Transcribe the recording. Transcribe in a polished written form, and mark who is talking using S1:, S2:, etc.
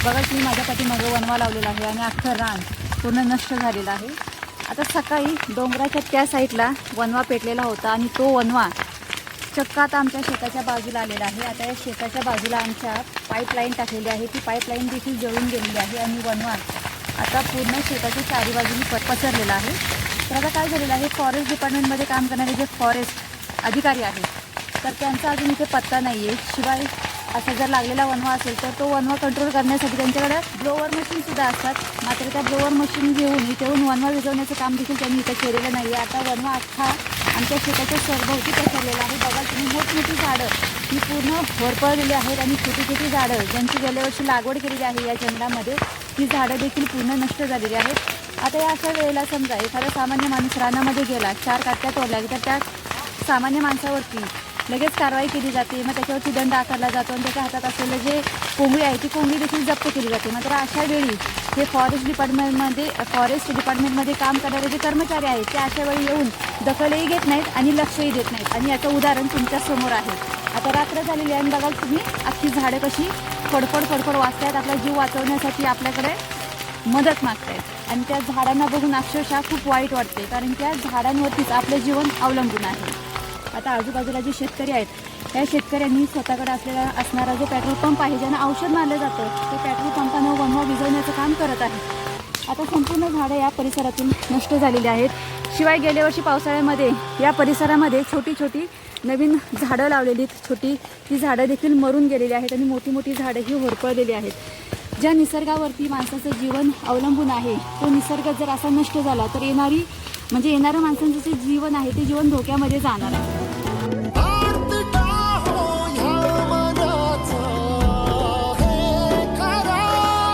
S1: बघा तुम्ही माझ्या पाठीमागे वनवा लावलेला आहे आणि अख्खं रान पूर्ण नष्ट झालेलं आहे। आता सकाळी डोंगराच्या त्या साईडला वनवा पेटलेला होता आणि तो वनवा चक्क आता आमच्या शेताच्या बाजूला आलेला आहे। आता या शेताच्या बाजूला आमच्या पाईपलाईन टाकलेली आहे, ती पाईपलाईन देखील जळून गेलेली आहे आणि वनवा आता पूर्ण शेताच्या चारी बाजूनी पसरलेला आहे। तर आता काय झालेलं आहे, फॉरेस्ट डिपार्टमेंटमध्ये काम करणारे जे फॉरेस्ट अधिकारी आहेत तर त्यांचा अजून इथे पत्ता नाही आहे। शिवाय असा जर लागलेला वनवा असेल तर तो वनवा कंट्रोल करण्यासाठी त्यांच्याकडे ब्लोअर मशीनसुद्धा असतात, मात्र त्या ब्लोअर मशीन घेऊन इथेहून वनवा विझवण्याचं काम देखील त्यांनी इथं केलेलं नाही आहे। आता वनवा अख्खा आमच्या शेताच्या सरभोवती पसरलेला आहे। बघा तुम्ही मोठमोठी झाडं ही पूर्ण होरपळलेली आहेत आणि छोटी छोटी झाडं ज्यांची गेल्या वर्षी लागवड केलेली आहे या जंगलामध्ये ती झाडं देखील पूर्ण नष्ट झालेली आहेत। आता या अशा वेळेला समजा एखादा सामान्य माणूस रानामध्ये गेला, 4 काट्या तोडल्या तर त्या सामान्य माणसावरती लगेच कारवाई केली जाते, मग त्याच्यावरती दंड आकारला जातो आणि त्याच्या हातात असलेलं जे कोंबडी आहे ती कोंबडी देखील जप्त केली जाते। मात्र अशा वेळी हे फॉरेस्ट डिपार्टमेंटमध्ये काम करणारे जे कर्मचारी आहेत ते अशा वेळी येऊन दखलही घेत नाहीत आणि लक्षही देत नाहीत आणि याचं उदाहरण तुमच्या समोर आहे। आता रात्र झालेली आहे आणि बघा तुम्ही अख्खी झाडं कशी फडफड वाजतायत, आपला जीव वाचवण्यासाठी आपल्याकडे मदत मागतायत आणि त्या झाडांना बघून अक्षरशः खूप वाईट वाटते, कारण त्या झाडांवरतीच आपलं जीवन अवलंबून आहे। आता आजूबाजूला जे शेतकरी आहेत त्या शेतकऱ्यांनी स्वतःकडे असणारा जो पेट्रोल पंप आहे ज्यांना औषध मारलं जातं ते पेट्रोल पंपानं वनवा विझवण्याचं काम करत आहे। आता संपूर्ण झाडं या परिसरातून नष्ट झालेली आहेत। शिवाय गेल्या वर्षी पावसाळ्यामध्ये या परिसरामध्ये छोटी छोटी नवीन झाडं लावलेली, छोटी ती झाडं देखील मरून गेलेली आहेत आणि मोठी मोठी झाडं ही होरपळलेली आहेत। ज्या निसर्गावरती माणसाचं जीवन अवलंबून आहे तो निसर्ग जर असा नष्ट झाला तर येणारं माणसांचं जे जीवन आहे ते जीवन धोक्यामध्ये जाणार आहे।